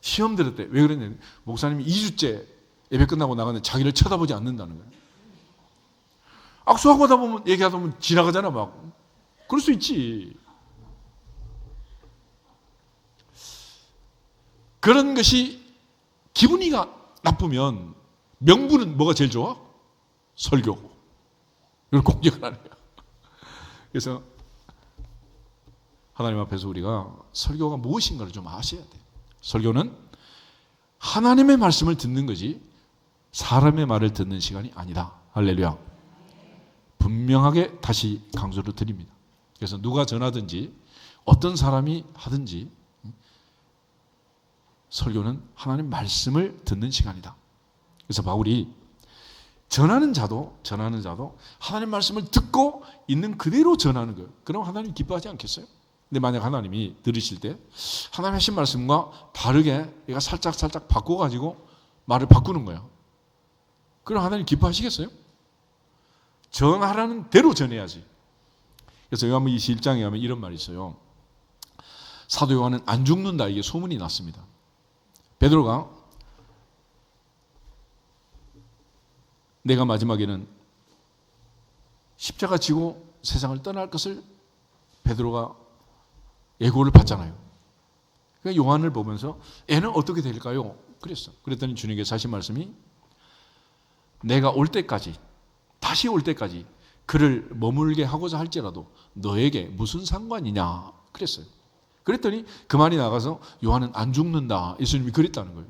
시험 들었대. 왜 그랬냐? 목사님이 2주째 예배 끝나고 나가는데 자기를 쳐다보지 않는다는 거야. 악수하고 하다 보면 얘기하다 보면 지나가잖아 막. 그럴 수 있지. 그런 것이 기분이가 나쁘면 명분은 뭐가 제일 좋아? 설교고. 이걸 공격을 하는 거야. 그래서 하나님 앞에서 우리가 설교가 무엇인가를 좀 아셔야 돼. 설교는 하나님의 말씀을 듣는 거지 사람의 말을 듣는 시간이 아니다. 할렐루야. 분명하게 다시 강조를 드립니다. 그래서 누가 전하든지 어떤 사람이 하든지 설교는 하나님 말씀을 듣는 시간이다. 그래서 바울이 전하는 자도 하나님 말씀을 듣고 있는 그대로 전하는 거예요. 그럼 하나님 기뻐하지 않겠어요? 근데 만약 하나님이 들으실 때 하나님 하신 말씀과 다르게 얘가 살짝 바꿔가지고 말을 바꾸는 거야. 그럼 하나님 기뻐하시겠어요? 전하라는 대로 전해야지. 그래서 요한복음 21장에 가면 이런 말이 있어요. 사도 요한은 안 죽는다 이게 소문이 났습니다. 베드로가 내가 마지막에는 십자가 지고 세상을 떠날 것을 베드로가 예고를 받잖아요. 그러니까 요한을 보면서 애는 어떻게 될까요? 그랬어. 그랬더니 주님께서 하신 말씀이 내가 올 때까지 다시 올 때까지 그를 머물게 하고자 할지라도 너에게 무슨 상관이냐 그랬어요. 그랬더니 그 말이 나가서 요한은 안 죽는다 예수님이 그랬다는 거예요.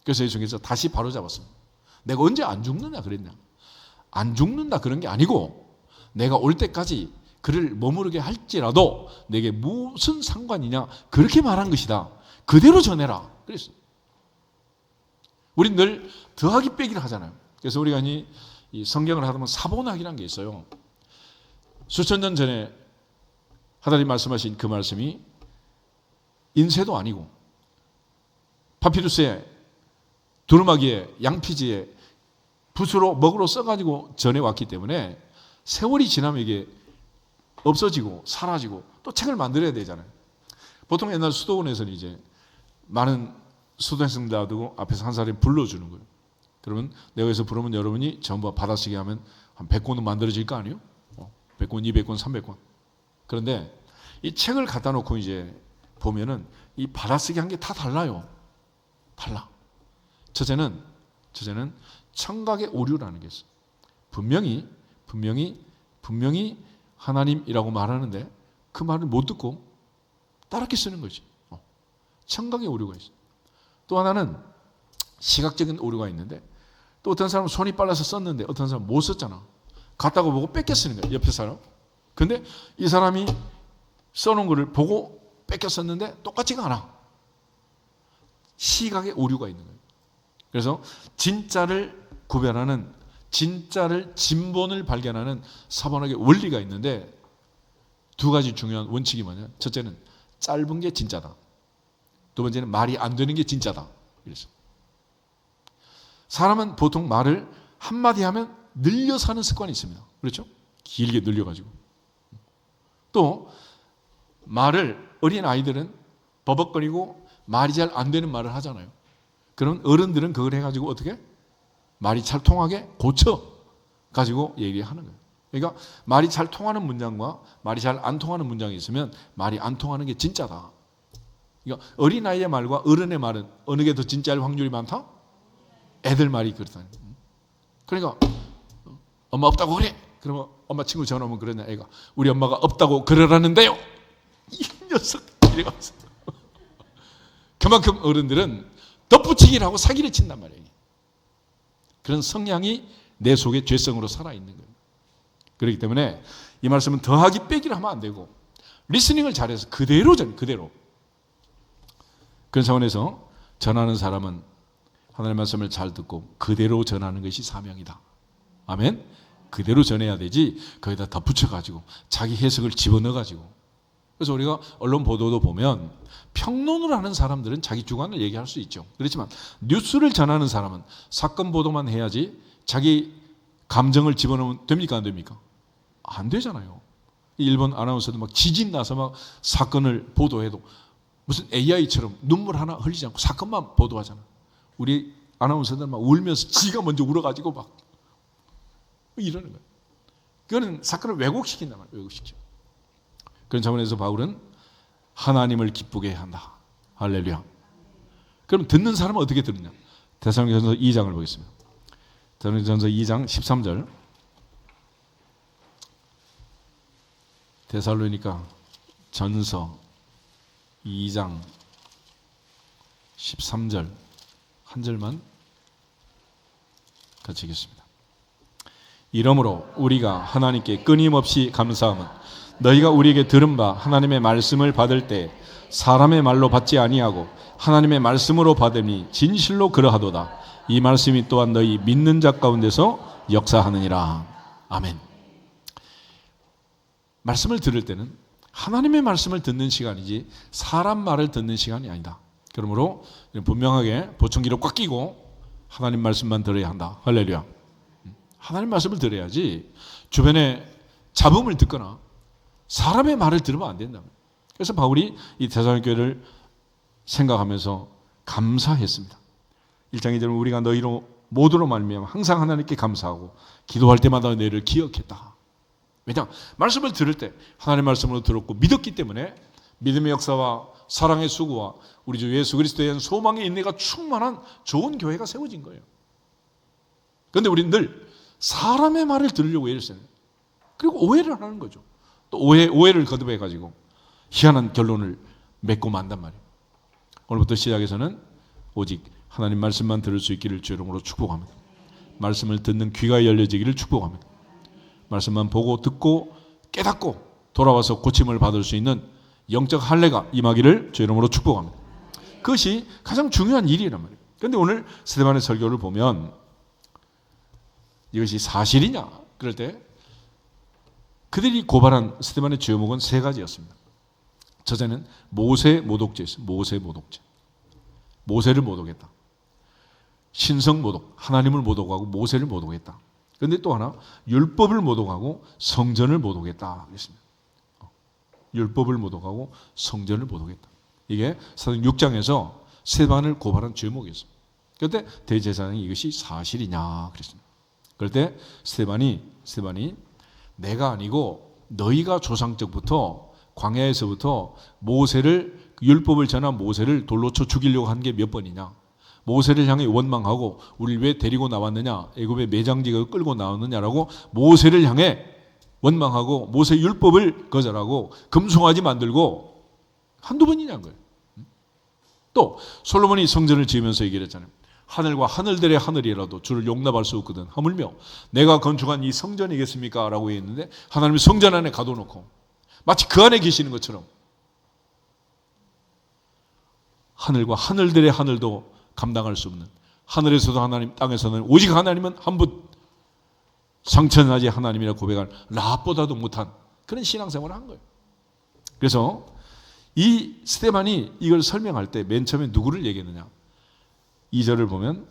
그래서 예수님께서 다시 바로 잡았습니다. 내가 언제 안 죽느냐 그랬냐? 안 죽는다 그런 게 아니고 내가 올 때까지 그를 머무르게 할지라도 내게 무슨 상관이냐 그렇게 말한 것이다. 그대로 전해라 그랬어요. 우린 늘 더하기 빼기를 하잖아요. 그래서 우리가 이 성경을 하다 보면 사본학이라는 게 있어요. 수천 년 전에 하나님 말씀하신 그 말씀이 인쇄도 아니고 파피루스에 두루마기에 양피지에 붓으로 먹으로 써가지고 전해왔기 때문에 세월이 지나면 이게 없어지고 사라지고 또 책을 만들어야 되잖아요. 보통 옛날 수도원에서는 이제 많은 수도생들 놔두고 앞에서 한 사람이 불러주는 거예요. 그러면 내가 여기서 부르면 여러분이 전부 받아쓰기 하면 한 100권은 만들어질 거 아니에요? 100권, 200권, 300권. 그런데 이 책을 갖다 놓고 이제 보면은 이 받아쓰기 한 게 다 달라요. 달라. 첫째는 청각의 오류라는 게 있어요. 분명히 하나님이라고 말하는데 그 말을 못 듣고 따르게 쓰는 거지. 청각의 오류가 있어요. 또 하나는 시각적인 오류가 있는데 또 어떤 사람은 손이 빨라서 썼는데 어떤 사람은 못 썼잖아. 갔다고 보고 뺏겨 쓰는 거야. 옆에 사람. 근데 이 사람이 써놓은 거를 보고 뺏겨 썼는데 똑같지가 않아. 시각의 오류가 있는 거예요. 그래서 진짜를 구별하는, 진짜를 진본을 발견하는 사본학의 원리가 있는데 두 가지 중요한 원칙이 뭐냐. 첫째는 짧은 게 진짜다. 두 번째는 말이 안 되는 게 진짜다. 그래서 사람은 보통 말을 한마디 하면 늘려서 하는 습관이 있습니다. 그렇죠? 길게 늘려가지고. 또 말을 어린 아이들은 버벅거리고 말이 잘 안 되는 말을 하잖아요. 그럼 어른들은 그걸 해가지고 어떻게? 말이 잘 통하게 고쳐 가지고 얘기하는 거예요. 그러니까 말이 잘 통하는 문장과 말이 잘 안 통하는 문장이 있으면 말이 안 통하는 게 진짜다. 그러니까 어린아이의 말과 어른의 말은 어느 게 더 진짜일 확률이 많다? 애들 말이 그렇다. 그러니까 엄마 없다고 그래. 그러면 엄마 친구 전화 오면 그러냐 애가. 우리 엄마가 없다고 그러라는데요. 이 녀석 이래가면서. 그만큼 어른들은 덧붙이기를 하고 사기를 친단 말이에요. 그런 성향이 내 속에 죄성으로 살아있는 거예요. 그렇기 때문에 이 말씀은 더하기 빼기를 하면 안 되고 리스닝을 잘해서 그대로. 그런 차원에서 전하는 사람은 하나님의 말씀을 잘 듣고 그대로 전하는 것이 사명이다. 아멘? 그대로 전해야 되지 거기다 덧붙여가지고 자기 해석을 집어넣어가지고. 그래서 우리가 언론 보도도 보면 평론을 하는 사람들은 자기 주관을 얘기할 수 있죠. 그렇지만 뉴스를 전하는 사람은 사건 보도만 해야지 자기 감정을 집어넣으면 됩니까? 안 됩니까? 안 되잖아요. 일본 아나운서도 막 지진 나서 막 사건을 보도해도 무슨 AI처럼 눈물 하나 흘리지 않고 사건만 보도하잖아. 우리 아나운서들 막 울면서 지가 먼저 울어가지고 막 이러는 거예요. 그거는 사건을 왜곡시킨단 말이에요. 왜곡시켜. 그런 차원에서 바울은 하나님을 기쁘게 한다. 할렐루야. 그럼 듣는 사람은 어떻게 들으냐? 데살로니가전서 2장을 보겠습니다. 데살로니가전서 2장 13절. 데살로니가 전서 2장 13절 한 절만 같이 읽겠습니다. 이러므로 우리가 하나님께 끊임없이 감사함은 너희가 우리에게 들은 바 하나님의 말씀을 받을 때 사람의 말로 받지 아니하고 하나님의 말씀으로 받으니 진실로 그러하도다. 이 말씀이 또한 너희 믿는 자 가운데서 역사하느니라. 아멘. 말씀을 들을 때는 하나님의 말씀을 듣는 시간이지 사람 말을 듣는 시간이 아니다. 그러므로 분명하게 보청기를 꽉 끼고 하나님 말씀만 들어야 한다. 할렐루야. 하나님 말씀을 들어야지 주변에 잡음을 듣거나 사람의 말을 들으면 안 된다. 그래서 바울이 이 데살로니가 교회를 생각하면서 감사했습니다. 1장 2절은 우리가 너희로 모두로 말미암아 항상 하나님께 감사하고 기도할 때마다 너희를 기억했다. 왜냐? 말씀을 들을 때 하나님의 말씀으로 들었고 믿었기 때문에 믿음의 역사와 사랑의 수고와 우리 주 예수 그리스도에 대한 소망의 인내가 충만한 좋은 교회가 세워진 거예요. 그런데 우리는 늘 사람의 말을 들으려고 애를 쓰는, 그리고 오해를 하는 거죠. 또 오해를 거듭해가지고 희한한 결론을 맺고 만단 말이에요. 오늘부터 시작해서는 오직 하나님 말씀만 들을 수 있기를 주 이름으로 축복합니다. 말씀을 듣는 귀가 열려지기를 축복합니다. 말씀만 보고 듣고 깨닫고 돌아와서 고침을 받을 수 있는 영적 할례가 임하기를 주 이름으로 축복합니다. 그것이 가장 중요한 일이란 말이에요. 그런데 오늘 스데반의 설교를 보면 이것이 사실이냐? 그럴 때 그들이 고발한 스데반의 죄목은 세 가지였습니다. 첫째는 모세 모독죄였어요. 모세 모독죄. 모세를 모독했다. 신성 모독, 하나님을 모독하고 모세를 모독했다. 그런데 또 하나 율법을 모독하고 성전을 모독했다 그랬습니다. 율법을 모독하고 성전을 모독했다. 이게 사도행 6장에서 스데반을 고발한 제목이었습니다. 그때 대제사장이 이것이 사실이냐 그랬습니다. 그럴 때 스데반이 내가 아니고 너희가 조상적부터 광야에서부터 모세를 율법을 전한 모세를 돌로 쳐 죽이려고 한 게 몇 번이냐. 모세를 향해 원망하고 우리를 왜 데리고 나왔느냐, 애굽의 매장지가 끌고 나왔느냐라고 모세를 향해 원망하고 모세 율법을 거절하고 금송아지 만들고 한두 번이냐는 거예요. 또 솔로몬이 성전을 지으면서 얘기를 했잖아요. 하늘과 하늘들의 하늘이라도 주를 용납할 수 없거든. 하물며 내가 건축한 이 성전이겠습니까? 라고 했는데 하나님이 성전 안에 가둬놓고 마치 그 안에 계시는 것처럼 하늘과 하늘들의 하늘도 감당할 수 없는, 하늘에서도 하나님, 땅에서는 오직 하나님은 한 분, 상천하지 하나님이라 고백할 라합보다도 못한 그런 신앙생활을 한 거예요. 그래서 이 스데반이 이걸 설명할 때 맨 처음에 누구를 얘기했느냐. 2절을 보면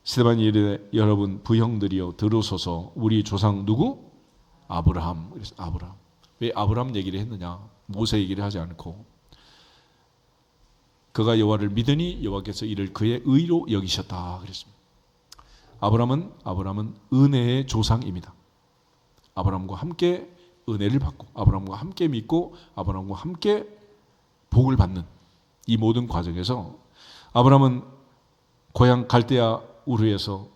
스데반이 이르되 여러분 부형들이여 들으소서. 우리 조상 누구? 아브라함. 그래서 아브라함. 왜 아브라함 얘기를 했느냐. 모세 얘기를 하지 않고 그가 여호와를 믿으니 여호와께서 이를 그의 의로 여기셨다 그랬습니다. 아브라함은 은혜의 조상입니다. 아브라함과 함께 은혜를 받고 아브라함과 함께 믿고 아브라함과 함께 복을 받는 이 모든 과정에서 아브라함은 고향 갈대아 우르에서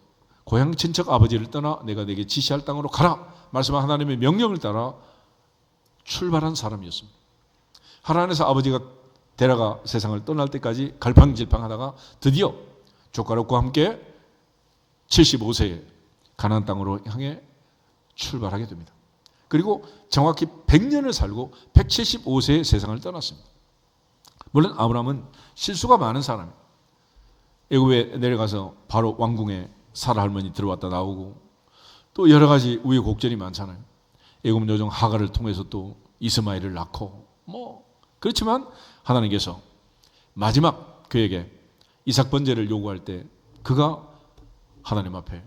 고향 친척 아버지를 떠나 내가 내게 지시할 땅으로 가라 말씀한 하나님의 명령을 따라 출발한 사람이었습니다. 하나님께서 아버지가 데라가 세상을 떠날 때까지 갈팡질팡하다가 드디어 조카력과 함께 75세에 가나안 땅으로 향해 출발하게 됩니다. 그리고 정확히 100년을 살고 175세에 세상을 떠났습니다. 물론 아브라함은 실수가 많은 사람이에요. 애굽에 내려가서 바로 왕궁에 사라 할머니 들어왔다 나오고 또 여러 가지 우여곡절이 많잖아요. 애굽 여종 하갈을 통해서 또 이스마엘을 낳고 그렇지만 하나님께서 마지막 그에게 이삭 번제를 요구할 때 그가 하나님 앞에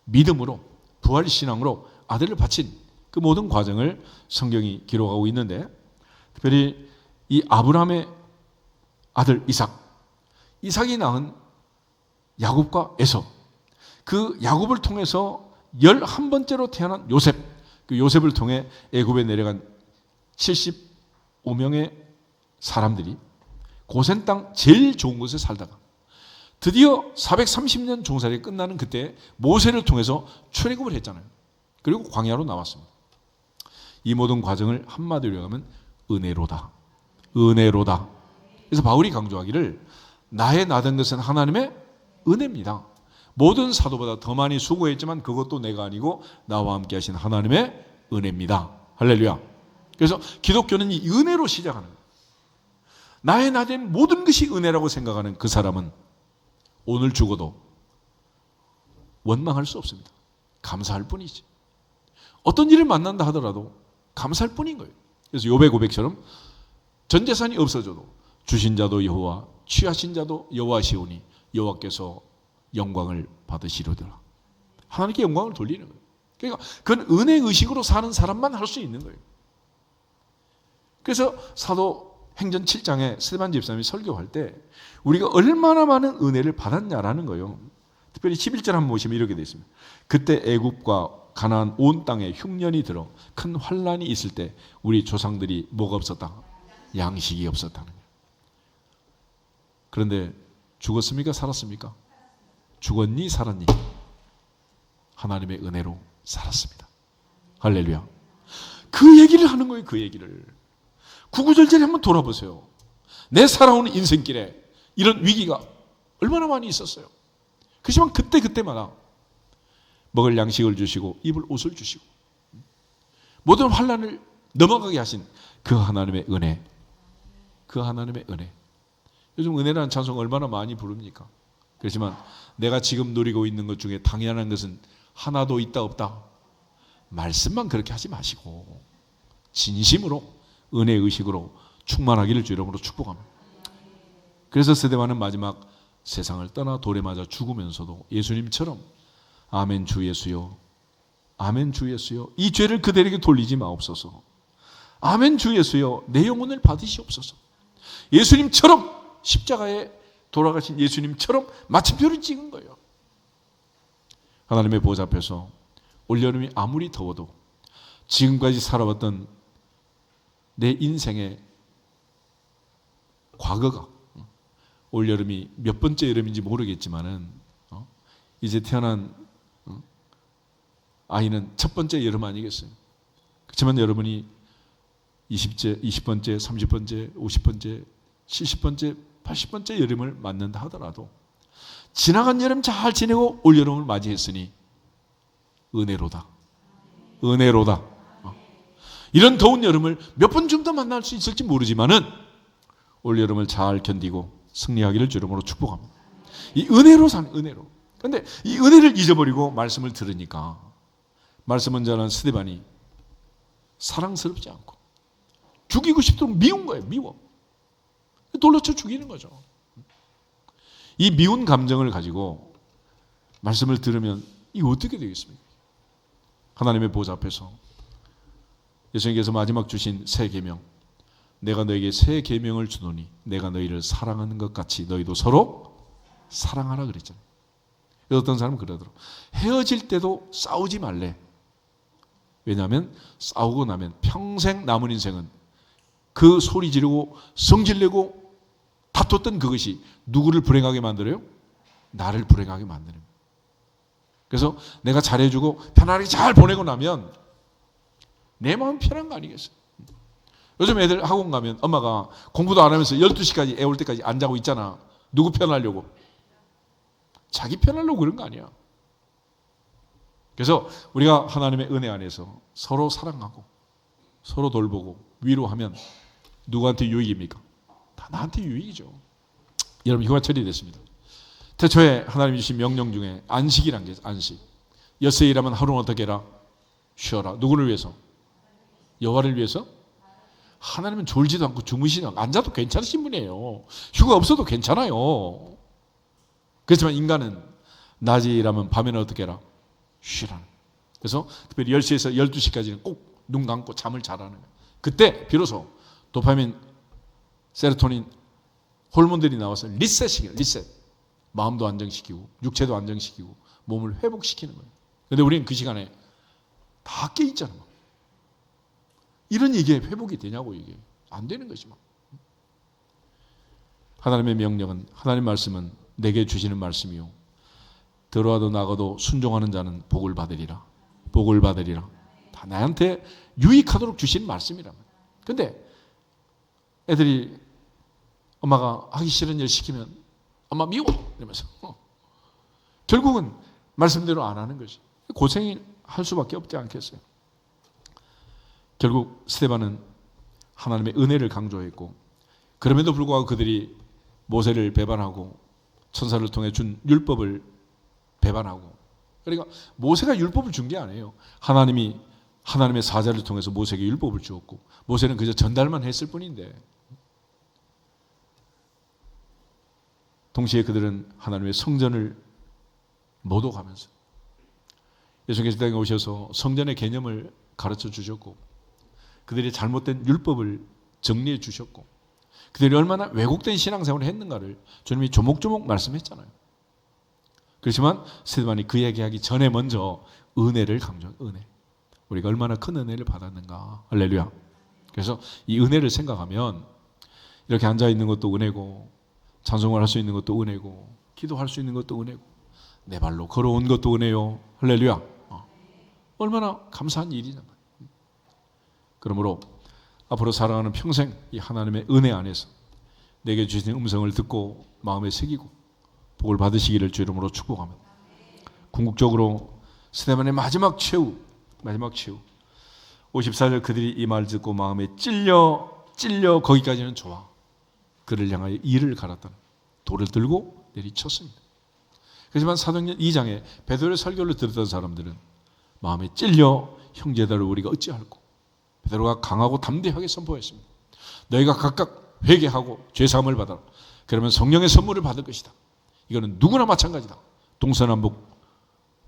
믿음으로 부활신앙으로 아들을 바친 그 모든 과정을 성경이 기록하고 있는데 특별히 이 아브라함의 아들 이삭이 낳은 야곱과 에서 그 야곱을 통해서 11번째로 태어난 요셉 그 요셉을 통해 애굽에 내려간 75명의 사람들이 고센 땅 제일 좋은 곳에 살다가 드디어 430년 종살이 끝나는 그때 모세를 통해서 출애굽을 했잖아요. 그리고 광야로 나왔습니다. 이 모든 과정을 한마디로 하면 은혜로다. 그래서 바울이 강조하기를 나의 나된 것은 하나님의 은혜입니다. 모든 사도보다 더 많이 수고했지만 그것도 내가 아니고 나와 함께 하신 하나님의 은혜입니다. 할렐루야. 그래서 기독교는 이 은혜로 시작하는 거예요. 나의 나된 모든 것이 은혜라고 생각하는 그 사람은 오늘 죽어도 원망할 수 없습니다. 감사할 뿐이지. 어떤 일을 만난다 하더라도 감사할 뿐인 거예요. 그래서 욥의 고백처럼 전 재산이 없어져도 주신 자도 여호와 취하신 자도 여호와시오니 여호와께서 영광을 받으시려더라. 하나님께 영광을 돌리는 거예요. 그러니까 그건 은혜 의식으로 사는 사람만 할 수 있는 거예요. 그래서 사도행전 7장에 스데반 집사님이 설교할 때 우리가 얼마나 많은 은혜를 받았냐라는 거예요. 특별히 11절 한번 보시면 이렇게 되어 있습니다. 그때 애굽과 가나안 온 땅에 흉년이 들어 큰 환란이 있을 때 우리 조상들이 뭐가 없었다? 양식이 없었다는 거예요. 그런데 죽었습니까? 살았습니까? 죽었니? 살았니? 하나님의 은혜로 살았습니다. 할렐루야. 그 얘기를 하는 거예요. 그 얘기를. 구구절절히 한번 돌아보세요. 내 살아오는 인생길에 이런 위기가 얼마나 많이 있었어요. 그렇지만 그때마다 먹을 양식을 주시고 입을 옷을 주시고 모든 환난을 넘어가게 하신 그 하나님의 은혜. 그 하나님의 은혜. 요즘 은혜라는 찬송 얼마나 많이 부릅니까? 그렇지만 내가 지금 누리고 있는 것 중에 당연한 것은 하나도 있다 없다. 말씀만 그렇게 하지 마시고 진심으로 은혜의식으로 충만하기를 주 이름으로 축복합니다. 그래서 스데반은 마지막 세상을 떠나 돌에 맞아 죽으면서도 예수님처럼 아멘 주 예수여, 아멘 주 예수여, 이 죄를 그들에게 돌리지 마옵소서. 아멘 주 예수여, 내 영혼을 받으시옵소서. 예수님처럼 십자가에 돌아가신 예수님처럼 마침표를 찍은 거예요. 하나님의 보좌 앞에서 올여름이 아무리 더워도 지금까지 살아왔던 내 인생의 과거가, 올여름이 몇 번째 여름인지 모르겠지만은 이제 태어난 아이는 첫 번째 여름 아니겠어요? 그렇지만 여러분이 20번째, 30번째, 50번째, 70번째, 80번째 여름을 맞는다 하더라도 지나간 여름 잘 지내고 올여름을 맞이했으니 은혜로다. 은혜로다. 이런 더운 여름을 몇 번 좀 더 만날 수 있을지 모르지만은 올여름을 잘 견디고 승리하기를 주름으로 축복합니다. 이 은혜로 사는, 은혜로. 그런데 이 은혜를 잊어버리고 말씀을 들으니까 말씀은 전하는 스데반이 사랑스럽지 않고 죽이고 싶도록 미운 거예요. 미워. 돌려쳐 죽이는 거죠. 이 미운 감정을 가지고 말씀을 들으면 이거 어떻게 되겠습니까? 하나님의 보좌 앞에서 예수님께서 마지막 주신 새 계명, 내가 너에게 새 계명을 주노니 내가 너희를 사랑하는 것 같이 너희도 서로 사랑하라 그랬잖아요. 어떤 사람은 그러더라고요. 헤어질 때도 싸우지 말래. 왜냐하면 싸우고 나면 평생 남은 인생은 그 소리 지르고 성질내고 다퉜던 그것이 누구를 불행하게 만들어요? 나를 불행하게 만드는. 그래서 내가 잘해주고 편안하게 잘 보내고 나면 내 마음 편한 거 아니겠어요? 요즘 애들 학원 가면 엄마가 공부도 안 하면서 12시까지 애 올 때까지 안 자고 있잖아. 누구 편하려고? 자기 편하려고 그런 거 아니야. 그래서 우리가 하나님의 은혜 안에서 서로 사랑하고 서로 돌보고 위로하면 누구한테 유익입니까? 다 나한테 유익이죠. 여러분 휴가철이 됐습니다. 태초에 하나님이 주신 명령 중에 안식이란 게 있어요. 안식. 엿새 일하면 하루는 어떻게 해라? 쉬어라. 누구를 위해서? 여호와를 위해서? 하나님은 졸지도 않고 주무시지 않고 앉아도 괜찮으신 분이에요. 휴가 없어도 괜찮아요. 그렇지만 인간은 낮에 일하면 밤에는 어떻게 해라? 쉬라. 그래서 특별히 10시에서 12시까지는 꼭 눈 감고 잠을 자라는 거예요. 그때 비로소 도파민, 세로토닌, 호르몬들이 나와서 리셋이에요. 리셋. 마음도 안정시키고 육체도 안정시키고 몸을 회복시키는 거예요. 그런데 우리는 그 시간에 다 깨있잖아. 이런 이게 회복이 되냐고. 이게 안 되는 거지. 하나님의 명령은, 하나님 말씀은 내게 주시는 말씀이요 들어와도 나가도 순종하는 자는 복을 받으리라. 복을 받으리라. 다 나한테 유익하도록 주신 말씀이란 말이야. 근데 애들이 엄마가 하기 싫은 일 시키면 엄마 미워 이러면서 결국은 말씀대로 안 하는 거지. 고생을 할 수밖에 없지 않겠어요. 결국 스데반은 하나님의 은혜를 강조했고, 그럼에도 불구하고 그들이 모세를 배반하고 천사를 통해 준 율법을 배반하고, 그러니까 모세가 율법을 준 게 아니에요. 하나님이 하나님의 사자를 통해서 모세에게 율법을 주었고 모세는 그저 전달만 했을 뿐인데, 동시에 그들은 하나님의 성전을 모독하면서 예수께서 이 땅에 오셔서 성전의 개념을 가르쳐 주셨고 그들이 잘못된 율법을 정리해 주셨고 그들이 얼마나 왜곡된 신앙생활을 했는가를 주님이 조목조목 말씀했잖아요. 그렇지만 스데반이 그 얘기하기 전에 먼저 은혜를 강조해요. 은혜. 우리가 얼마나 큰 은혜를 받았는가. 할렐루야. 그래서 이 은혜를 생각하면 이렇게 앉아있는 것도 은혜고 찬송을 할 수 있는 것도 은혜고 기도할 수 있는 것도 은혜고 내 발로 걸어온 것도 은혜요. 할렐루야. 얼마나 감사한 일이냐. 그러므로 앞으로 살아가는 평생 이 하나님의 은혜 안에서 내게 주신 음성을 듣고 마음에 새기고 복을 받으시기를 주 이름으로 축복합니다. 궁극적으로 스데반의 마지막 최후 54절 그들이 이 말을 듣고 마음에 찔려 거기까지는 좋아. 그를 향하여 이를 갈았다. 돌을 들고 내리쳤습니다. 하지만 사도행전 2장에 베드로의 설교를 들었던 사람들은 마음에 찔려 형제들을 우리가 어찌할꼬. 베드로가 강하고 담대하게 선포했습니다. 너희가 각각 회개하고 죄사함을 받아라. 그러면 성령의 선물을 받을 것이다. 이거는 누구나 마찬가지다. 동서남북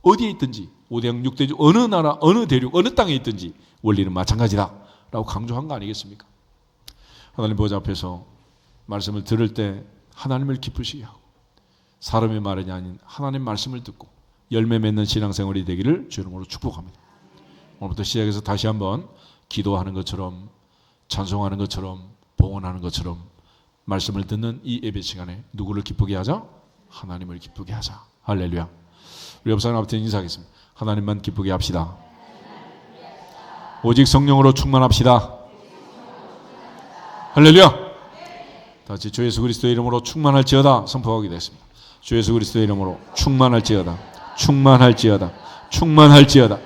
어디에 있든지 5대양 6대주 어느 나라 어느 대륙 어느 땅에 있든지 원리는 마찬가지다 라고 강조한 거 아니겠습니까? 하나님 보좌 앞에서 말씀을 들을 때 하나님을 기쁘시게 하고 사람의 말이 아닌 하나님 말씀을 듣고 열매 맺는 신앙생활이 되기를 주 이름으로 축복합니다. 오늘부터 시작해서 다시 한번 기도하는 것처럼 찬송하는 것처럼 봉헌하는 것처럼 말씀을 듣는 이 예배 시간에 누구를 기쁘게 하자? 하나님을 기쁘게 하자. 할렐루야. 우리 옆 사람 앞에 인사하겠습니다. 하나님만 기쁘게 합시다. 오직 성령으로 충만합시다. 할렐루야. 다시 주 예수 그리스도의 이름으로 충만할지어다 선포하게 됐습니다. 주 예수 그리스도의 이름으로 충만할지어다. 충만할지어다. 충만할지어다.